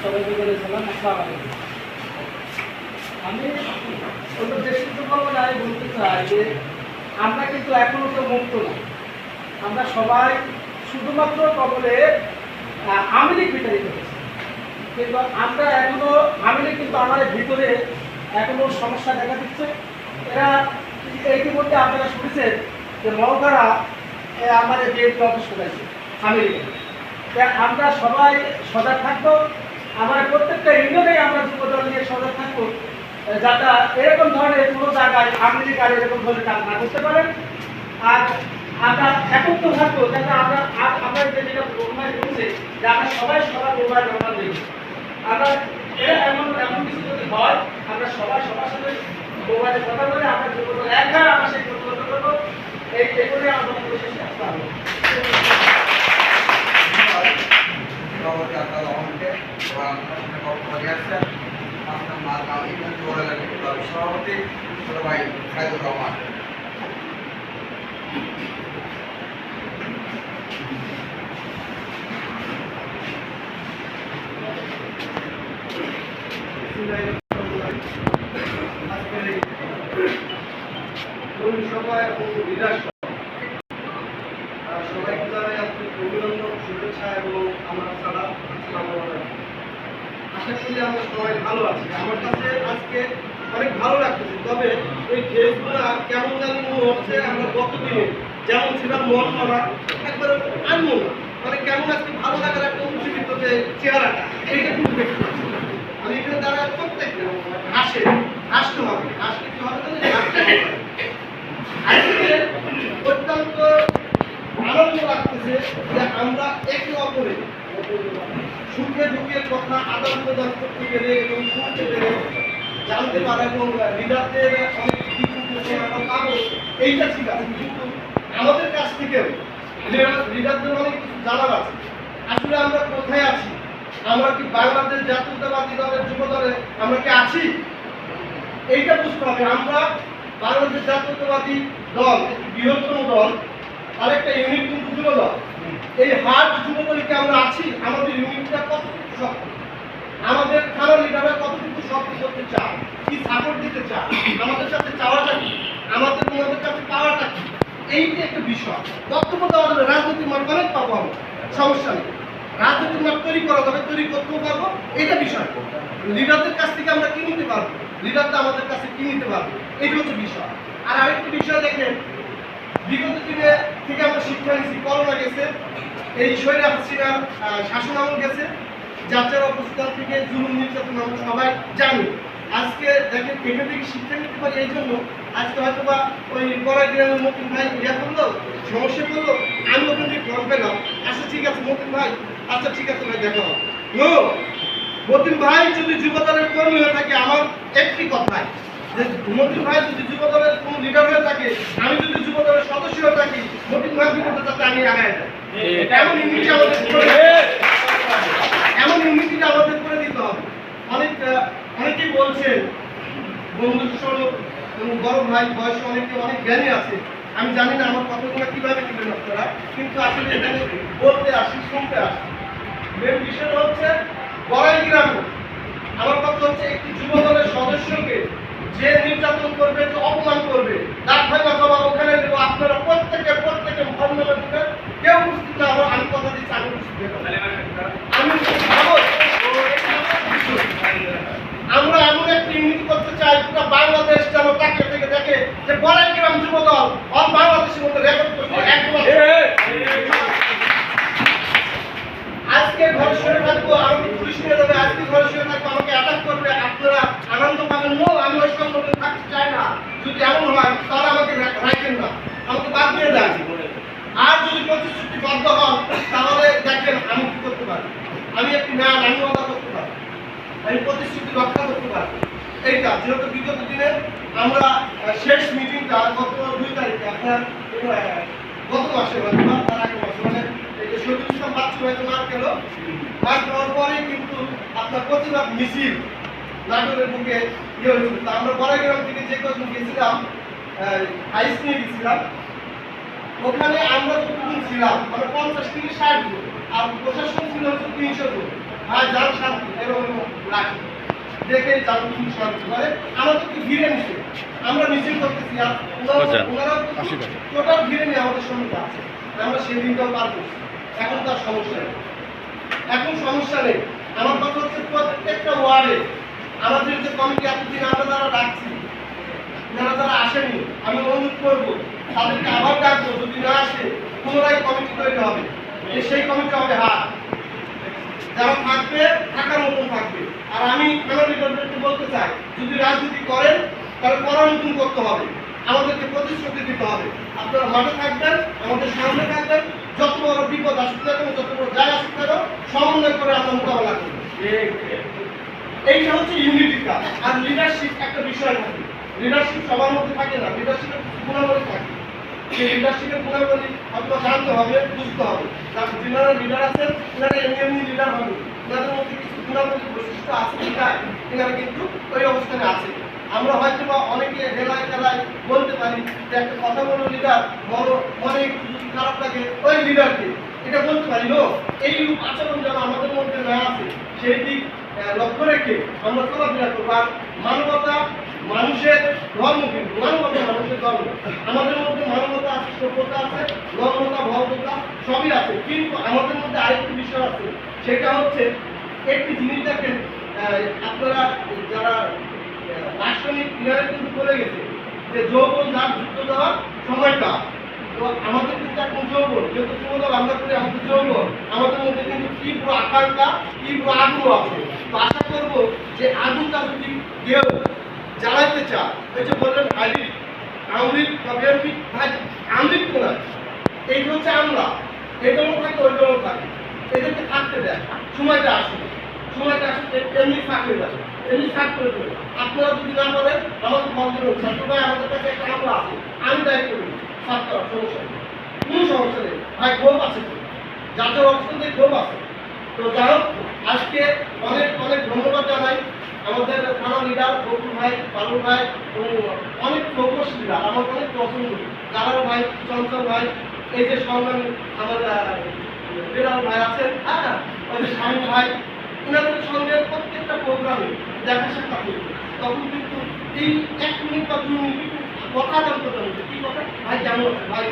সবাইকে বলেছিলাম আসসালামু আলাইকুম। আমি অন্য দেশকে বলবো না, আমি বলতে চাই যে আমরা কিন্তু এখনো তো মুক্ত না। আমরা সবাই শুধুমাত্র কবলে আওয়ামী লীগ বিতাড়িত হয়েছে, কিন্তু আমরা এখনো আওয়ামী লীগ কিন্তু আমাদের ভিতরে এখনো সমস্যা দেখা দিচ্ছে। এরা ইতিমধ্যে আপনারা শুনেছেন যে মহকারা আমাদের বিএনপি অফিস করেছে আওয়ামী লীগের। আমরা সবাই সজাগ থাকবো, আমার প্রত্যেকটা ইউনিয়নে আমরা যুবদল নিয়ে সজাগ থাকবো, যাতে এরকম ধরনের কোনো জায়গায় আওয়ামী লীগ আর এরকম ধরনের কাজ না করতে পারেন। আর আমরা একত্র থাকবো, যাতে আমরা যেটা প্রমাণ করছে যে আমরা সবাই সবার মোবাইল ব্যবহার করি। আমরা এমন কিছু যদি হয়, আমরা সবাই সবার সাথে মোবাইলে কথা বলে আমরা যুবদল একা আমরা সেই প্রতিরোধ করবো। এগুলি আমরা শেষে আসতে হবে। সভাপতি ছোট ভাই সাইদুর রহমান। সবাই এবং লিডার সবাইকে জানাই আন্তরিক অভিনন্দন, শুভেচ্ছা এবং আমার সালাম। আশা করি আমরা সবাই ভালো আছি। আমার কাছে আজকে অনেক ভালো লাগতেছে, তবে এই ড্রেসগুলো কেমন জানি মনে হচ্ছে আমরা গতদিনে যেমন ছিলাম মন করা একবারে আনবো না, মানে কেমন আজকে ভালো লাগার একটা উজ্জীবিত যে চেহারাটা এইটা কিন্তু দেখতে পাচ্ছি। আমি এখানে দ্বারা প্রত্যেকটা হাসতে হবে, হাসতে কি হবে আজকে অত্যন্ত আনন্দ লাগতেছে যে আমরা একে অপরে সুখে দুঃখের কথা আদান প্রদান করতে পেরে এবং শুনতে পেরে জানতে পারে এবং লিডারদের অনেক কিছু আমরা পাবো, এইটা ঠিক আছে। কিন্তু আমাদের কাছ থেকেও লিডারদের অনেক কিছু জানার আছে। আসলে আমরা কোথায় আছি? আমরা কি বাংলাদেশ জাতীয়তাবাদী দলের যুব দলে আমরা কি আছি? এইটা বুঝতে হবে। আমরা বাংলাদেশ জাতীয়তাবাদী দল একটি বৃহত্তম দল, আর একটা ইউনিট কিন্তু যুব দল। এই হার্ট যুবদলকে আমরা আছি, আমাদের ইউনিটটা কতটুকু শক্ত, আমাদের থানা লিডাররা কতটুকু শক্ত করতে চায়, কি সাপোর্ট দিতে চায়, আমাদের সাথে চাওয়াটা কি, আমাদের তোমাদের কাছে পাওয়াটা কি, এইটা একটা বিষয়। বক্তব্য দেওয়া যাবে, রাজনীতির মাঠ অনেক পাবো আমরা, সমস্যা নেই। রাজনীতির মাঠ তৈরি করা যাবে, তৈরি করতেও পারবো, এটা বিষয়। লিডারদের কাছ থেকে আমরা কি নিতে পারবো, লিডারটা আমাদের কাছে কি নিতে পারবো, এটা হচ্ছে বিষয়। আর আরেকটি বিষয় দেখেন, বিগত দিনে থেকে আমরা শিক্ষা নিচ্ছি, করোনা গেছে, এই শরীর হাসিনার শাসন আমল গেছে, যাত্রার অবস্থান থেকে জুলুম নির্যাতন আমরা সবাই জানি। আজকে দেখেন এখান থেকে শিক্ষা নিতে পারি, এই জন্য আজকে হয়তো বা ওই পড়া গ্রামের মতিন ভাই ইয়া করলো, সমস্যা করলো, আমি ওখান থেকে ফর্ম পেলাম, আচ্ছা ঠিক আছে মতিন ভাই, আচ্ছা ঠিক আছে ভাই দেখা হবে। মতিন ভাই যদি যুবদলের কর্মী হয়ে থাকে, আমার একটি কথাই যে মতিন ভাই যদি যুবদলের কোন লিডার হয়ে থাকে, আমি যদি যুবদলের সদস্য হয়ে থাকি, মতিন ভাই বিপদে যাতে আমি আগায় যাই। এমন ইউনিটি আমাদের করে দিতে হবে। অনেকেই বলছেন বন্ধুস্বরূপ এবং বড় ভাই বয়সে অনেক জ্ঞানী আছে, আমি জানি না আমার কথাগুলো কিভাবে দিবেন আপনারা, কিন্তু আসলে এখানে বলতে আসি, শুনতে আসি। মেন বিষয়টা হচ্ছে বড়াই গ্রামে আমার কথা হচ্ছে একটি যুব দলের সদস্যকে যে নির্যাতন করবে, যে অপমান করবে, তার ভাঙা জবাব ওখানে দেবো। আপনারা প্রত্যেকে ধন্যবাদ দিবেন, কেউ উপস্থিত না হওয়ার আমি কথা দিচ্ছি, আমি উপস্থিত আমরা এমন একটা ইউনিট করতে চাই, পুরো বাংলাদেশ যেন তাকে থেকে দেখে যে বড়াই গ্রাম যুব দল অল বাংলাদেশের মধ্যে রেকর্ড করছে। আজকে ঘরে শুয়ে থাকবো, আমাকে পুলিশ নিয়ে যাবে, আজকে ঘরে শুয়ে থাকবো, আমাকে অ্যাটাক করবে, আপনারা আনন্দ পাবেন। আমি ওই সংগঠনে থাকতে চাই না। যদি এমন হয় তাহলে আমাকে রাখেন না, আমাকে বাদ দিয়ে দেন। আর যদি প্রতিশ্রুতিবদ্ধ হন তাহলে দেখেন আমি কি করতে পারি। আমি একটি ম্যান, আমি ওয়াদা করতে পারি, আমি প্রতিশ্রুতি রক্ষা করতে পারি। এইটা যেহেতু বিগত দিনে আমরা শেষ মিটিংটা গত 2 তারিখে আপনার গত মাসে তার আগের মাসে মানে শহীদুল ইসলাম বাচ্চু হয়তো মার খাওয়ার পরে কিন্তু আপনার প্রতিবাদ মিছিল নাটোরের বুকে ইয়ে হয়েছিল। তা আমরা বড়াইগ্রাম থেকে যে কজন গেছিলাম, হাইস নিয়ে গেছিলাম, ওখানে আমরা যতদিন ছিলাম আমরা 50 থেকে 60 জন, আর প্রশাসন ছিল হচ্ছে 300 জন। ভাই যান শান্তি এরকম রাখি দেখে যান কিন্তু শান্তি মানে আমাদেরকে ঘিরে নিছে আমরা মিছিল করতেছি আর ওনারা টোটাল ঘিরে নিয়ে আমাদের সঙ্গে আছে আমরা সেই দিনটাও পার করছি এখন তার সমস্যা নেই এখন সমস্যা নেই আমার কথা হচ্ছে প্রত্যেকটা ওয়ার্ডে আমাদের যে কমিটি এতদিন আমরা যারা ডাকছি যারা আসেনি আমি অনুরোধ করবো তাদেরকে আবার ডাকবো যদি না আসে পুনরায় কমিটি তৈরি হবে সেই কমিটি হবে হাত যারা থাকবে থাকার মতন থাকবে আর আমি লিডারদেরকে বলতে চাই যদি রাজনীতি করেন তাহলে করার মতন করতে হবে আমাদেরকে প্রতিশ্রুতি দিতে হবে আপনারা মাঠে থাকবেন আমাদের সামনে থাকবেন যত বড় বিপদ আসুক না কেন যত বড় জায়গা আসুক না কেন সমন্বয় করে আমরা মোকাবেলা করব এইটা হচ্ছে ইউনিটি কাজ আর লিডারশিপ একটা বিষয় থাকে লিডারশিপ সবার মধ্যে থাকে না লিডারশিপের গুণাবলী থাকে সেই লিডারশিপের গুণাবলী আপনার জানতে হবে বুঝতে হবে যারা লিডার আছেন এনারা এমনি লিডার হবে এনাদের মধ্যে কিছু গুণাবলী বৈশিষ্ট্য আছে এনারা কিন্তু ওই অবস্থানে আছে আমরা হয়তো বা অনেকে হেলায় খেলায় বলতে পারি যে একটা কথা বলো লিডার বড় মনে যদি খারাপ লাগে ওই লিডারকে এটা বলতে পারি নো এই আচরণ যেন আমাদের মধ্যে না আছে সেই দিক লক্ষ্য রেখে আমরা চলাফেরা করবো আর মানবতা মানুষের ধর্ম কিন্তু মানবতা মানুষের ধর্ম আমাদের মধ্যে মানবতা আছে সভ্যতা আছে নম্রতা ভদ্রতা সবই আছে কিন্তু আমাদের মধ্যে আরেকটি বিষয় আছে সেটা হচ্ছে একটি জিনিস দেখেন আপনারা যারা দার্শনিক ইনারা কিন্তু বলে গেছে যে যৌবন যার যুক্ত দেওয়ার সময়টা তো আমাদের কিন্তু এখন যৌবন যেহেতু যৌবন আমরা করি আমাদের যৌবন আমাদের মধ্যে কিন্তু তীব্র আকাঙ্ক্ষা তীব্র আগ্রহ আছে তো আশা করবো যে আগুনটা যদি কেউ জ্বালাইতে চায় ওই যে বললেন আমৃত বা বিএনপি ভাই আমৃত তো না এই হচ্ছে আমরা এই দলও থাকে ওই দলও থাকে এদেরকে থাকতে দেয় সময়টা আসুন এমনি থাকতে দেয় এমনি থাকতে দেবে আপনারা যদি না বলেন আমাদের মন্দির ছাত্র ভাই আমাদের কাছে একটা আমরা আছে আমি দায়িত্ব করি ছাত্র সমস্যা নেই কোনো সমস্যা নেই ভাই ক্ষোভ আছে যার অবস্থান থেকে ক্ষোভ আছে তো যাই হোক আজকে অনেক অনেক ধন্যবাদ জানাই আমাদের থানা লিডার বকুল ভাই পালুর ভাই অনেক ফোকাস লিডার আমার অনেক পছন্দ জালাল ভাই চঞ্চল ভাই এই যে সংগ্রামী আমার বেলাল ভাই আছেন হ্যাঁ ওই যে স্বামী ভাই এনাদের সঙ্গে প্রত্যেকটা প্রোগ্রামে দেখা সাক্ষাৎ করি তখন কিন্তু এই 1 মিনিট বা 2 মিনিট কথা জানতে পারি কি কথা ভাই কেমন ভাই